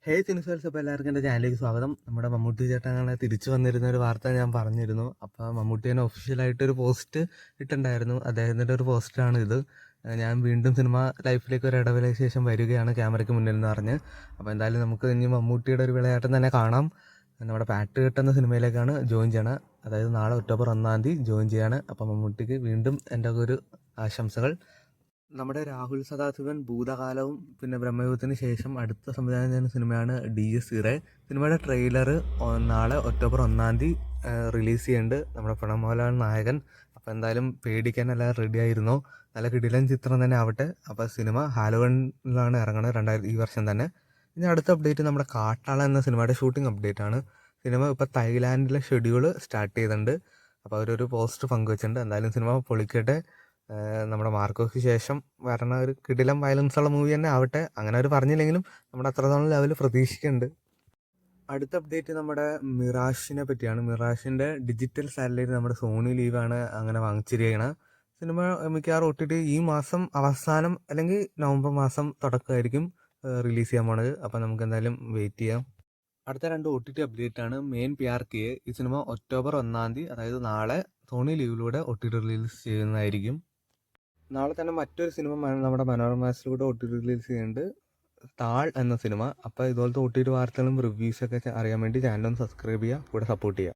സിനിഫേഴ്സ്, അപ്പോൾ എല്ലാവർക്കും എൻ്റെ ചാനലിലേക്ക് സ്വാഗതം. നമ്മുടെ മമ്മൂട്ടി ചേട്ടൻ തിരിച്ചു വന്നിരുന്ന ഒരു വാർത്ത ഞാൻ പറഞ്ഞിരുന്നു. അപ്പോൾ മമ്മൂട്ടി തന്നെ ഒഫീഷ്യലായിട്ടൊരു പോസ്റ്റ് ഇട്ടുണ്ടായിരുന്നു. അദ്ദേഹത്തിൻ്റെ ഒരു പോസ്റ്റാണ് ഇത്. ഞാൻ വീണ്ടും സിനിമ ലൈഫിലേക്ക് ഒരു ഇടവേളയ്ക്ക് ശേഷം വരികയാണ് ക്യാമറയ്ക്ക് മുന്നിൽ എന്ന് പറഞ്ഞ്. അപ്പോൾ എന്തായാലും നമുക്ക് ഇനി മമ്മൂട്ടിയുടെ ഒരു വിളയാട്ടം തന്നെ കാണാം. നമ്മുടെ പാട്ട് കെട്ടുന്ന സിനിമയിലേക്കാണ് ജോയിൻ ചെയ്യണം. അതായത് നാളെ ഒക്ടോബർ 1 ജോയിൻ ചെയ്യാണ്. അപ്പോൾ മമ്മൂട്ടിക്ക് വീണ്ടും എൻ്റെ ഒരു ആശംസകൾ. നമ്മുടെ രാഹുൽ സദാശിവൻ ഭൂതകാലവും പിന്നെ ബ്രഹ്മയുഗത്തിന് ശേഷം അടുത്ത സംവിധാനം ചെയ്യുന്ന സിനിമയാണ് DS ഇറേ. സിനിമയുടെ ട്രെയിലർ നാളെ ഒക്ടോബർ 1 റിലീസ് ചെയ്യുന്നുണ്ട്. നമ്മുടെ പ്രണവ് മോഹൻലാൽ നായകൻ. അപ്പോൾ എന്തായാലും പേടിക്കാൻ എല്ലാം റെഡി ആയിരുന്നു. നല്ല കിടിലൻ ചിത്രം തന്നെ ആവട്ടെ. അപ്പോൾ സിനിമ ഹാലോവീനിലാണ് ഇറങ്ങുന്നത് ഈ വർഷം തന്നെ. ഇനി അടുത്ത അപ്ഡേറ്റ് നമ്മുടെ കാട്ടാള എന്ന സിനിമയുടെ ഷൂട്ടിംഗ് അപ്ഡേറ്റ് ആണ്. സിനിമ ഇപ്പോൾ തായ്ലാൻഡിലെ ഷെഡ്യൂൾ സ്റ്റാർട്ട് ചെയ്തിട്ടുണ്ട്. അപ്പോൾ അവരൊരു പോസ്റ്റ് പങ്കുവച്ചിട്ടുണ്ട്. എന്തായാലും സിനിമ പൊളിക്കട്ടെ. നമ്മുടെ മാർക്കോയ്ക്ക് ശേഷം വരണ ഒരു കിടിലം വയലൻസ് ഉള്ള മൂവി തന്നെ ആവട്ടെ. അങ്ങനെ അവർ പറഞ്ഞില്ലെങ്കിലും നമ്മുടെ അത്രത്തോളം ലെവൽ പ്രതീക്ഷിക്കുന്നുണ്ട്. അടുത്ത അപ്ഡേറ്റ് നമ്മുടെ മിറാഷിനെ പറ്റിയാണ്. മിറാഷിൻ്റെ ഡിജിറ്റൽ സാറ്റലൈറ്റ് നമ്മുടെ സോണി ലീവാണ് അങ്ങനെ വാങ്ങിച്ചിരിക്കുകയാണ്. സിനിമ മിക്കവാറും OTT ഈ മാസം അവസാനം അല്ലെങ്കിൽ നവംബർ മാസം തുടക്കമായിരിക്കും റിലീസ് ചെയ്യാൻ പോണത്. അപ്പോൾ നമുക്ക് എന്തായാലും വെയിറ്റ് ചെയ്യാം. അടുത്ത 2 OTT അപ്ഡേറ്റ് ആണ്. മെയിൻ PRK ഈ സിനിമ ഒക്ടോബർ 1 അതായത് നാളെ സോണി ലീവിലൂടെ OTT റിലീസ് ചെയ്യുന്നതായിരിക്കും. നാളെ തന്നെ മറ്റൊരു സിനിമ നമ്മുടെ മനോരമയിലൂടെ OTT റിലീസ് ചെയ്യുന്നുണ്ട്, താൾ എന്ന സിനിമ. അപ്പോൾ ഇതുപോലത്തെ OTT വാർത്തകളും റിവ്യൂസൊക്കെ അറിയാൻ വേണ്ടി ചാനൽ ഒന്ന് സബ്സ്ക്രൈബ് ചെയ്യുക, കൂടെ സപ്പോർട്ട് ചെയ്യുക.